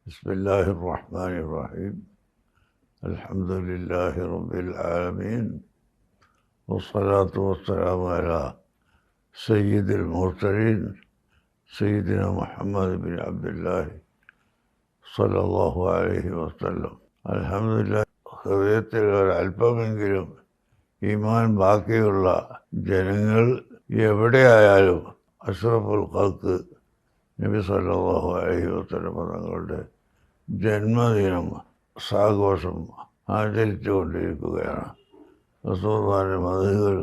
بسم الله الرحمن الرحيم الحمد لله رب العالمين والصلاة والسلام على سيد المرسلين سيدنا محمد بن عبد الله صلى الله عليه وسلم. അൽഹംദുലില്ലാഹ്, ഹൃദയത്തിൽ ഒരല്പമെങ്കിലും ഈമാൻ ബാക്കിയുള്ള ജനങ്ങൾ എവിടെയായാലും അഷ്റഫുൽ ഖൽഖ് നബി സല്ലല്ലാഹു അലൈഹി വസല്ലം തങ്ങളുടെ ജന്മദിനം സാഘോഷം ആചരിച്ചു കൊണ്ടിരിക്കുകയാണ്. റസൂലുള്ളാഹിയുടെ മദ്ഹുകൾ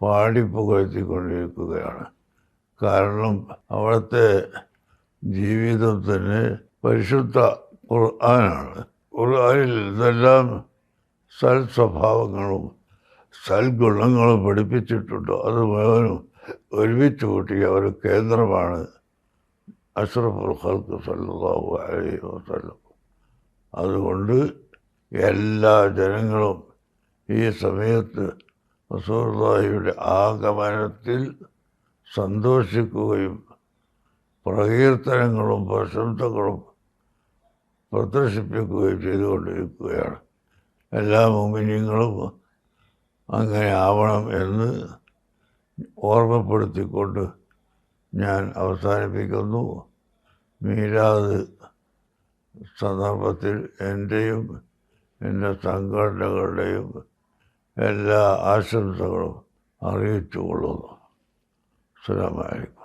പാടിപ്പുകഴ്ത്തിക്കൊണ്ടിരിക്കുകയാണ്. കാരണം അവിടുത്തെ ജീവിതം തന്നെ പരിശുദ്ധ ഖുർആനാണ്. ഖുർആനിൽ ഇതെല്ലാം സൽ സ്വഭാവങ്ങളും സൽഗുണങ്ങളും പഠിപ്പിച്ചിട്ടുണ്ടോ അത് മുഴുവനും ഒരുമിച്ച് കൂട്ടിയ ഒരു കേന്ദ്രമാണ് അഷ്റഫുൽ ഖൽഖ് സല്ലല്ലാഹു അലൈഹി വസല്ലം. അതുകൊണ്ട് എല്ലാ ജനങ്ങളും ഈ സമയത്ത് റസൂലുള്ളാഹിയുടെ ആഗമനത്തിൽ സന്തോഷിക്കുകയും പ്രകീർത്തനങ്ങളും പ്രശംസകളും പ്രദർശിപ്പിക്കുകയും ചെയ്തുകൊണ്ടിരിക്കുകയാണ്. എല്ലാ മുഅ്മിനീങ്ങളും അങ്ങനെ ആവണം എന്ന് ഓർമ്മപ്പെടുത്തിക്കൊണ്ട് ഞാൻ അവസാനിപ്പിക്കുന്നു. മീലാദ് സന്ദർഭത്തിൽ എൻ്റെയും എൻ്റെ സംഘടനകളുടെയും എല്ലാ ആശംസകളും അറിയിച്ചുകൊള്ളുന്നു. അസ്സലാമു അലൈക്കും.